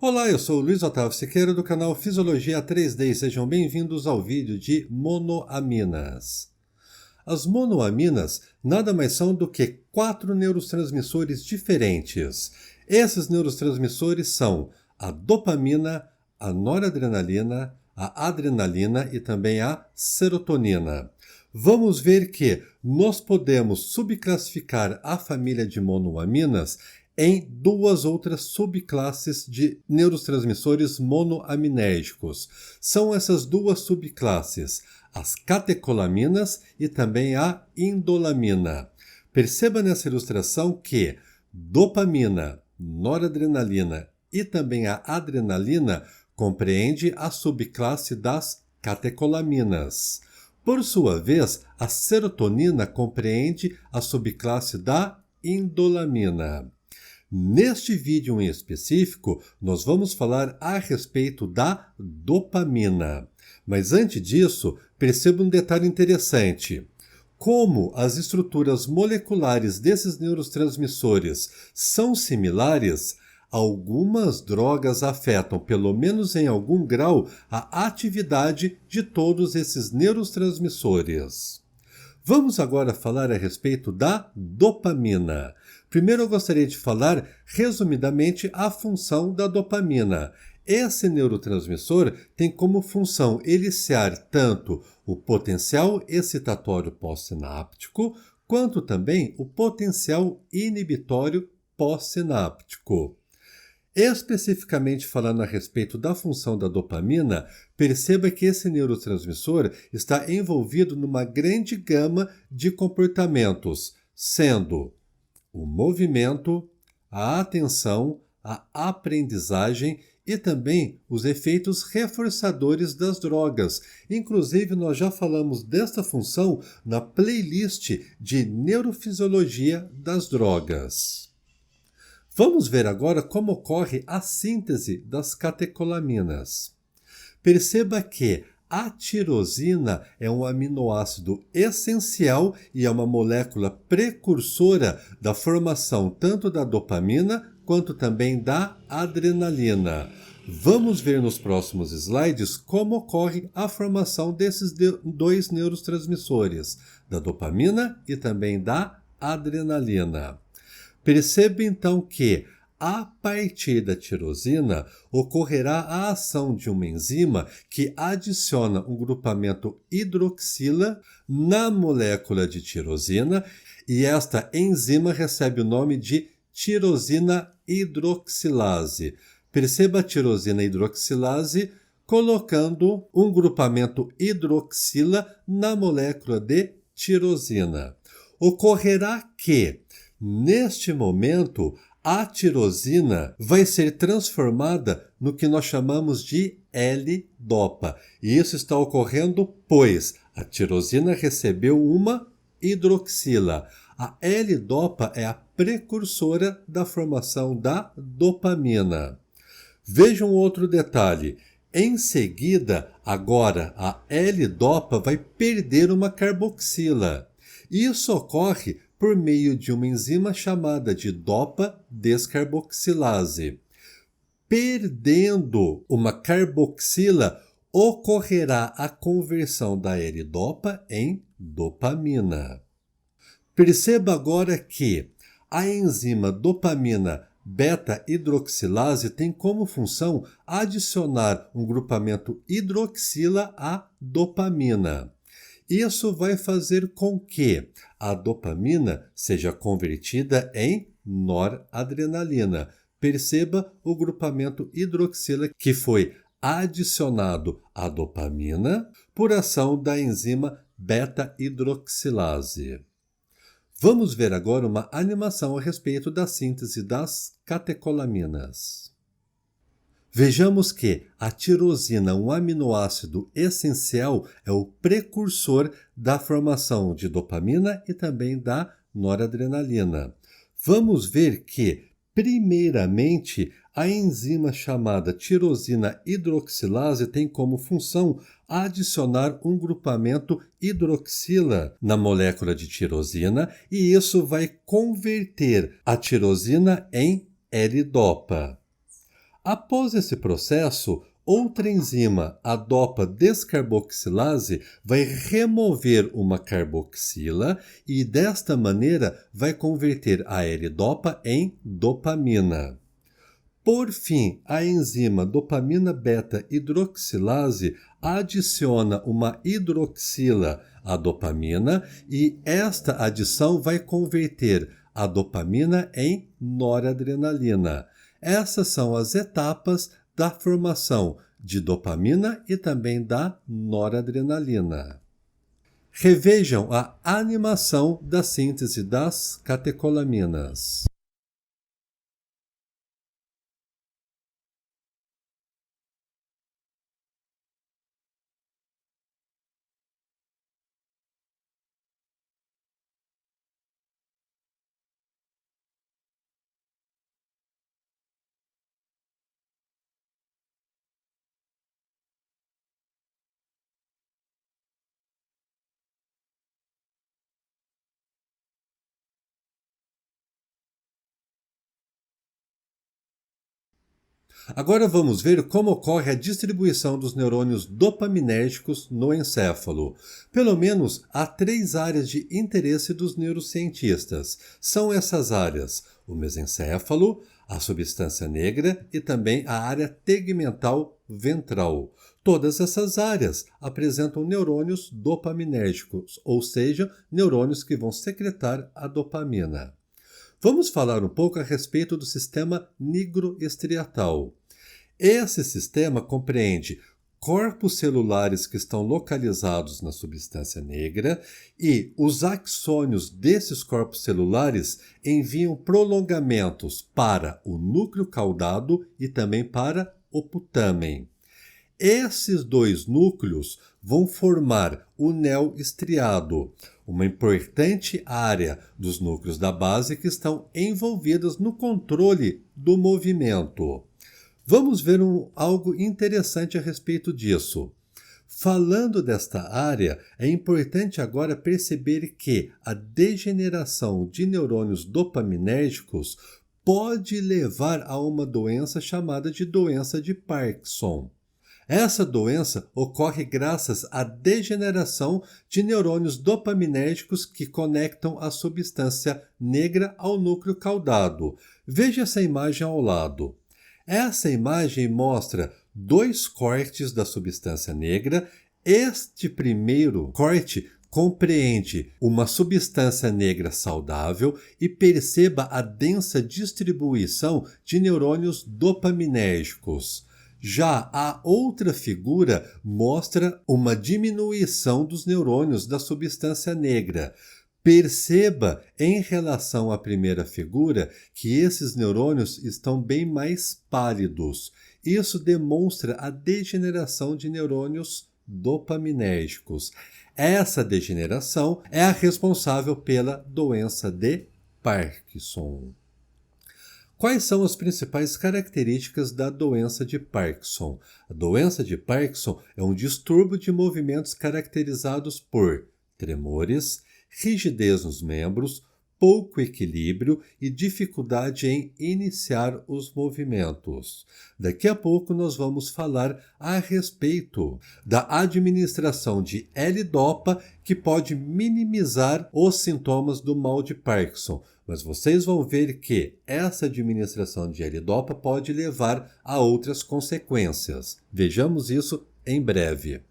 Olá, eu sou o Luiz Otávio Siqueira do canal Fisiologia 3D e sejam bem-vindos ao vídeo de monoaminas. As monoaminas nada mais são do que 4 neurotransmissores diferentes. Esses neurotransmissores são a dopamina, a noradrenalina, a adrenalina e também a serotonina. Vamos ver que nós podemos subclassificar a família de monoaminas em duas outras subclasses de neurotransmissores monoaminérgicos. São essas duas subclasses, as catecolaminas e também a indolamina. Perceba nessa ilustração que dopamina, noradrenalina e também a adrenalina compreende a subclasse das catecolaminas. Por sua vez, a serotonina compreende a subclasse da indolamina. Neste vídeo em específico, nós vamos falar a respeito da dopamina. Mas antes disso, perceba um detalhe interessante. Como as estruturas moleculares desses neurotransmissores são similares, algumas drogas afetam, pelo menos em algum grau, a atividade de todos esses neurotransmissores. Vamos agora falar a respeito da dopamina. Primeiro eu gostaria de falar resumidamente a função da dopamina. Esse neurotransmissor tem como função eliciar tanto o potencial excitatório pós-sináptico, quanto também o potencial inibitório pós-sináptico. Especificamente falando a respeito da função da dopamina, perceba que esse neurotransmissor está envolvido numa grande gama de comportamentos, sendo o movimento, a atenção, a aprendizagem e também os efeitos reforçadores das drogas. Inclusive, nós já falamos desta função na playlist de neurofisiologia das drogas. Vamos ver agora como ocorre a síntese das catecolaminas. Perceba que a tirosina é um aminoácido essencial e é uma molécula precursora da formação tanto da dopamina quanto também da adrenalina. Vamos ver nos próximos slides como ocorre a formação desses dois neurotransmissores, da dopamina e também da adrenalina. Perceba então que, a partir da tirosina, ocorrerá a ação de uma enzima que adiciona um grupamento hidroxila na molécula de tirosina e esta enzima recebe o nome de tirosina hidroxilase. Perceba a tirosina hidroxilase colocando um grupamento hidroxila na molécula de tirosina. Ocorrerá que, neste momento, a tirosina vai ser transformada no que nós chamamos de L-dopa. E isso está ocorrendo pois a tirosina recebeu uma hidroxila. A L-dopa é a precursora da formação da dopamina. Veja um outro detalhe. Em seguida, agora, a L-dopa vai perder uma carboxila. Isso ocorre por meio de uma enzima chamada de dopa-descarboxilase. Perdendo uma carboxila, ocorrerá a conversão da L-dopa em dopamina. Perceba agora que a enzima dopamina beta-hidroxilase tem como função adicionar um grupamento hidroxila à dopamina. Isso vai fazer com que a dopamina seja convertida em noradrenalina. Perceba o grupamento hidroxila que foi adicionado à dopamina por ação da enzima beta-hidroxilase. Vamos ver agora uma animação a respeito da síntese das catecolaminas. Vejamos que a tirosina, um aminoácido essencial, é o precursor da formação de dopamina e também da noradrenalina. Vamos ver que, primeiramente, a enzima chamada tirosina hidroxilase tem como função adicionar um grupamento hidroxila na molécula de tirosina e isso vai converter a tirosina em L-dopa. Após esse processo, outra enzima, a dopa descarboxilase, vai remover uma carboxila e, desta maneira, vai converter a L-dopa em dopamina. Por fim, a enzima dopamina beta-hidroxilase adiciona uma hidroxila à dopamina e esta adição vai converter a dopamina em noradrenalina. Essas são as etapas da formação de dopamina e também da noradrenalina. Revejam a animação da síntese das catecolaminas. Agora vamos ver como ocorre a distribuição dos neurônios dopaminérgicos no encéfalo. Pelo menos há 3 áreas de interesse dos neurocientistas. São essas áreas: o mesencéfalo, a substância negra e também a área tegmental ventral. Todas essas áreas apresentam neurônios dopaminérgicos, ou seja, neurônios que vão secretar a dopamina. Vamos falar um pouco a respeito do sistema nigroestriatal. Esse sistema compreende corpos celulares que estão localizados na substância negra e os axônios desses corpos celulares enviam prolongamentos para o núcleo caudado e também para o putamen. Esses 2 núcleos vão formar o néu estriado, uma importante área dos núcleos da base que estão envolvidas no controle do movimento. Vamos ver algo interessante a respeito disso. Falando desta área, é importante agora perceber que a degeneração de neurônios dopaminérgicos pode levar a uma doença chamada de doença de Parkinson. Essa doença ocorre graças à degeneração de neurônios dopaminérgicos que conectam a substância negra ao núcleo caudado. Veja essa imagem ao lado. Essa imagem mostra 2 cortes da substância negra. Este primeiro corte compreende uma substância negra saudável e perceba a densa distribuição de neurônios dopaminérgicos. Já a outra figura mostra uma diminuição dos neurônios da substância negra. Perceba, em relação à primeira figura, que esses neurônios estão bem mais pálidos. Isso demonstra a degeneração de neurônios dopaminérgicos. Essa degeneração é a responsável pela doença de Parkinson. Quais são as principais características da doença de Parkinson? A doença de Parkinson é um distúrbio de movimentos caracterizados por tremores, rigidez nos membros, pouco equilíbrio e dificuldade em iniciar os movimentos. Daqui a pouco nós vamos falar a respeito da administração de L-dopa, que pode minimizar os sintomas do mal de Parkinson. Mas vocês vão ver que essa administração de L-dopa pode levar a outras consequências. Vejamos isso em breve.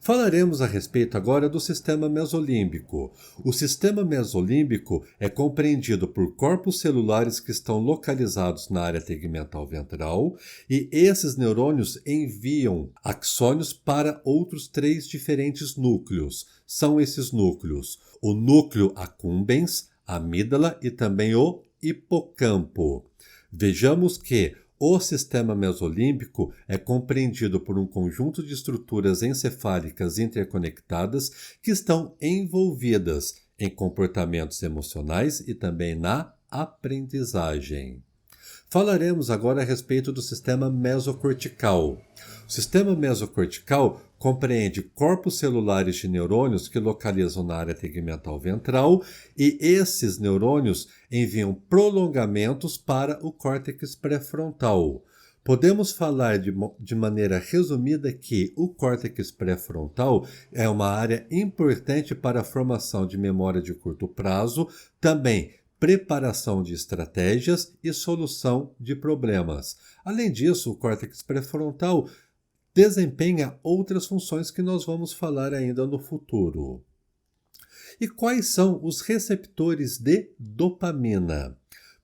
Falaremos a respeito agora do sistema mesolímbico. O sistema mesolímbico é compreendido por corpos celulares que estão localizados na área tegmental ventral e esses neurônios enviam axônios para outros 3 diferentes núcleos. São esses núcleos: o núcleo accumbens, a amígdala e também o hipocampo. Vejamos que o sistema mesolímbico é compreendido por um conjunto de estruturas encefálicas interconectadas que estão envolvidas em comportamentos emocionais e também na aprendizagem. Falaremos agora a respeito do sistema mesocortical. O sistema mesocortical compreende corpos celulares de neurônios que localizam na área tegmental ventral e esses neurônios enviam prolongamentos para o córtex pré-frontal. Podemos falar de maneira resumida que o córtex pré-frontal é uma área importante para a formação de memória de curto prazo, também preparação de estratégias e solução de problemas. Além disso, o córtex pré-frontal desempenha outras funções que nós vamos falar ainda no futuro. E quais são os receptores de dopamina?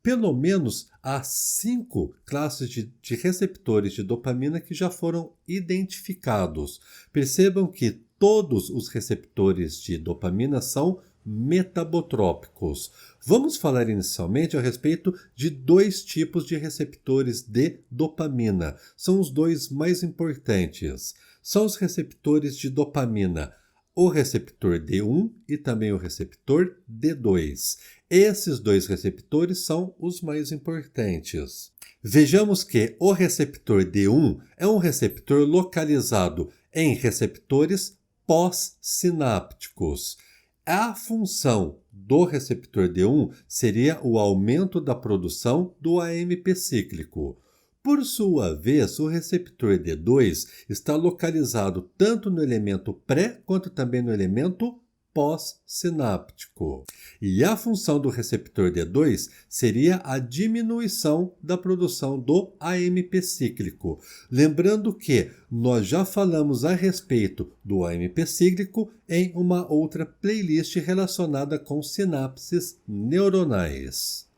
Pelo menos há 5 classes de receptores de dopamina que já foram identificados. Percebam que todos os receptores de dopamina são metabotrópicos. Vamos falar inicialmente a respeito de 2 tipos de receptores de dopamina. São os 2 mais importantes. São os receptores de dopamina, o receptor D1 e também o receptor D2. Esses 2 receptores são os mais importantes. Vejamos que o receptor D1 é um receptor localizado em receptores pós-sinápticos. A função do receptor D1 seria o aumento da produção do AMP cíclico. Por sua vez, o receptor D2 está localizado tanto no elemento pré quanto também no elemento pós-sináptico. E a função do receptor D2 seria a diminuição da produção do AMP cíclico. Lembrando que nós já falamos a respeito do AMP cíclico em uma outra playlist relacionada com sinapses neuronais.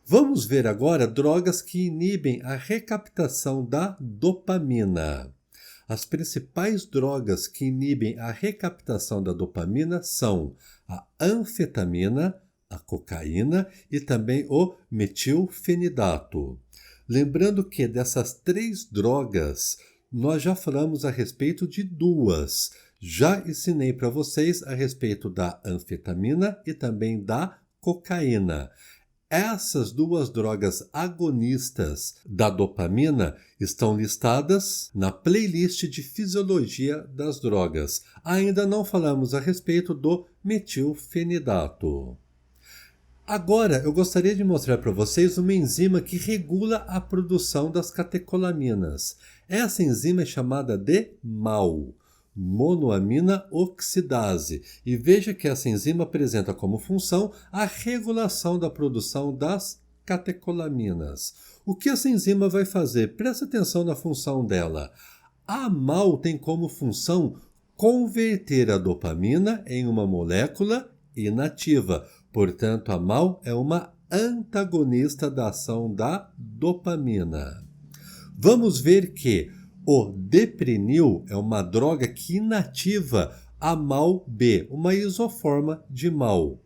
Vamos ver agora drogas que inibem a recaptação da dopamina. As principais drogas que inibem a recaptação da dopamina são a anfetamina, a cocaína e também o metilfenidato. Lembrando que dessas 3 drogas, nós já falamos a respeito de 2. Já ensinei para vocês a respeito da anfetamina e também da cocaína. Essas 2 drogas agonistas da dopamina estão listadas na playlist de fisiologia das drogas. Ainda não falamos a respeito do metilfenidato. Agora, eu gostaria de mostrar para vocês uma enzima que regula a produção das catecolaminas. Essa enzima é chamada de MAO. Monoamina oxidase, e veja que essa enzima apresenta como função a regulação da produção das catecolaminas. O que essa enzima vai fazer? Presta atenção na função dela. A MAO tem como função converter a dopamina em uma molécula inativa. Portanto, a MAO é uma antagonista da ação da dopamina. Vamos ver que o deprenil é uma droga que inativa a MAO-B, uma isoforma de MAO.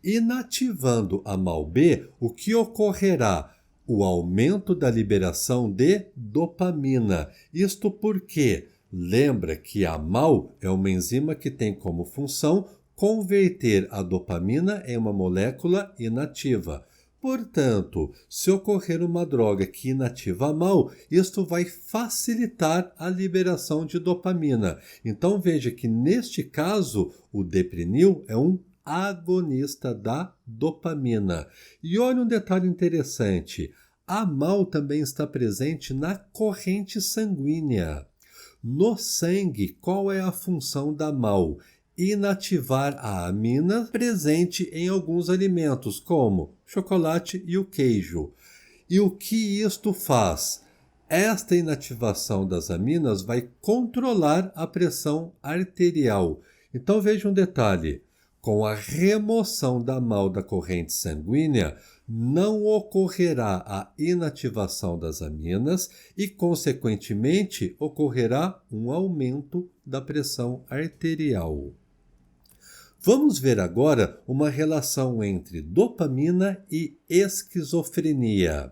Inativando a MAO-B, o que ocorrerá? O aumento da liberação de dopamina. Isto porque, lembra que a MAO é uma enzima que tem como função converter a dopamina em uma molécula inativa. Portanto, se ocorrer uma droga que inativa a MAO, isto vai facilitar a liberação de dopamina. Então veja que neste caso, o deprenil é um agonista da dopamina. E olha um detalhe interessante, a MAO também está presente na corrente sanguínea. No sangue, qual é a função da MAO? Inativar a amina presente em alguns alimentos, como chocolate e o queijo. E o que isto faz? Esta inativação das aminas vai controlar a pressão arterial. Então veja um detalhe, com a remoção da MAO da corrente sanguínea, não ocorrerá a inativação das aminas e, consequentemente, ocorrerá um aumento da pressão arterial. Vamos ver agora uma relação entre dopamina e esquizofrenia.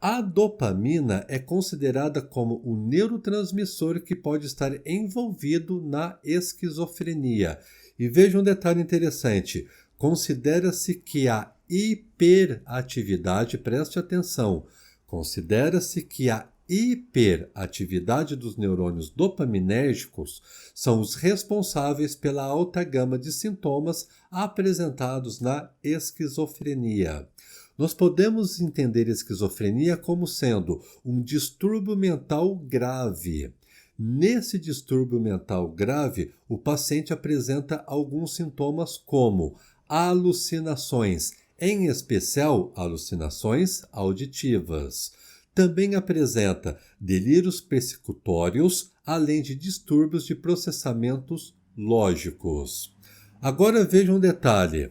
A dopamina é considerada como o neurotransmissor que pode estar envolvido na esquizofrenia. E veja um detalhe interessante, considera-se que a hiperatividade, preste atenção, considera-se que a hiperatividade dos neurônios dopaminérgicos são os responsáveis pela alta gama de sintomas apresentados na esquizofrenia. Nós podemos entender esquizofrenia como sendo um distúrbio mental grave. Nesse distúrbio mental grave, o paciente apresenta alguns sintomas como alucinações, em especial alucinações auditivas. Também apresenta delírios persecutórios, além de distúrbios de processamentos lógicos. Agora veja um detalhe.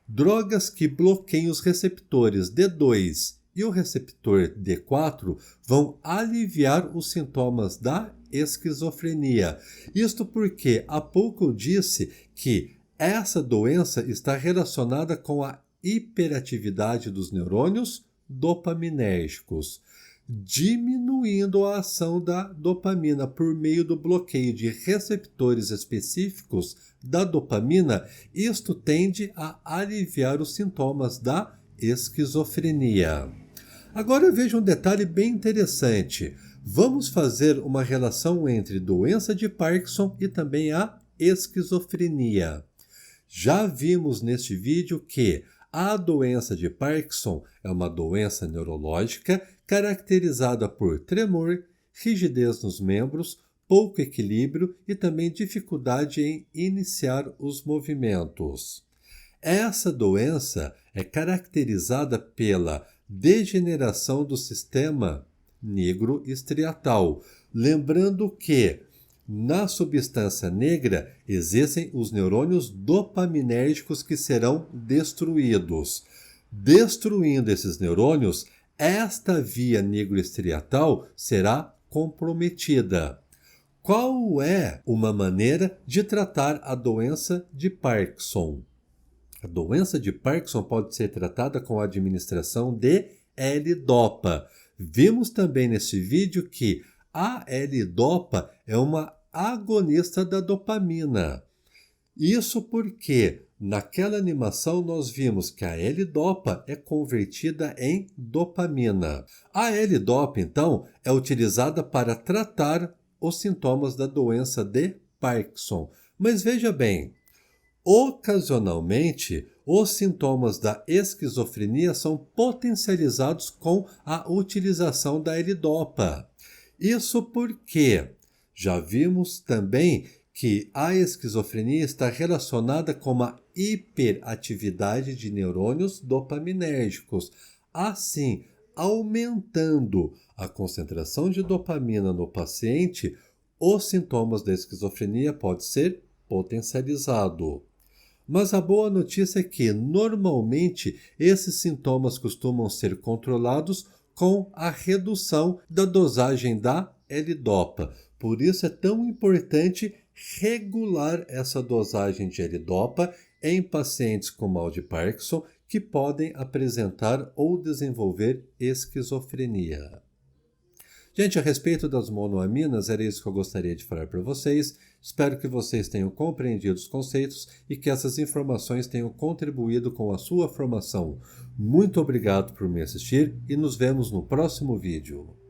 Drogas que bloqueiam os receptores D2 e o receptor D4 vão aliviar os sintomas da esquizofrenia. Isto porque há pouco eu disse que essa doença está relacionada com a hiperatividade dos neurônios dopaminérgicos, diminuindo a ação da dopamina por meio do bloqueio de receptores específicos da dopamina. Isto tende a aliviar os sintomas da esquizofrenia. Agora veja um detalhe bem interessante. Vamos fazer uma relação entre doença de Parkinson e também a esquizofrenia. Já vimos neste vídeo que a doença de Parkinson é uma doença neurológica caracterizada por tremor, rigidez nos membros, pouco equilíbrio e também dificuldade em iniciar os movimentos. Essa doença é caracterizada pela degeneração do sistema negro-estriatal. Lembrando que na substância negra existem os neurônios dopaminérgicos que serão destruídos. Destruindo esses neurônios, esta via negro-estriatal será comprometida. Qual é uma maneira de tratar a doença de Parkinson? A doença de Parkinson pode ser tratada com a administração de L-Dopa. Vimos também nesse vídeo que a L-Dopa é uma agonista da dopamina. Isso porque naquela animação nós vimos que a L-Dopa é convertida em dopamina. A L-Dopa, então, é utilizada para tratar os sintomas da doença de Parkinson. Mas veja bem, ocasionalmente, os sintomas da esquizofrenia são potencializados com a utilização da L-Dopa. Isso porque já vimos também que a esquizofrenia está relacionada com uma hiperatividade de neurônios dopaminérgicos. Assim, aumentando a concentração de dopamina no paciente, os sintomas da esquizofrenia podem ser potencializados. Mas a boa notícia é que, normalmente, esses sintomas costumam ser controlados com a redução da dosagem da L-Dopa. Por isso é tão importante regular essa dosagem de L-Dopa em pacientes com mal de Parkinson que podem apresentar ou desenvolver esquizofrenia. Gente, a respeito das monoaminas, era isso que eu gostaria de falar para vocês. Espero que vocês tenham compreendido os conceitos e que essas informações tenham contribuído com a sua formação. Muito obrigado por me assistir e nos vemos no próximo vídeo.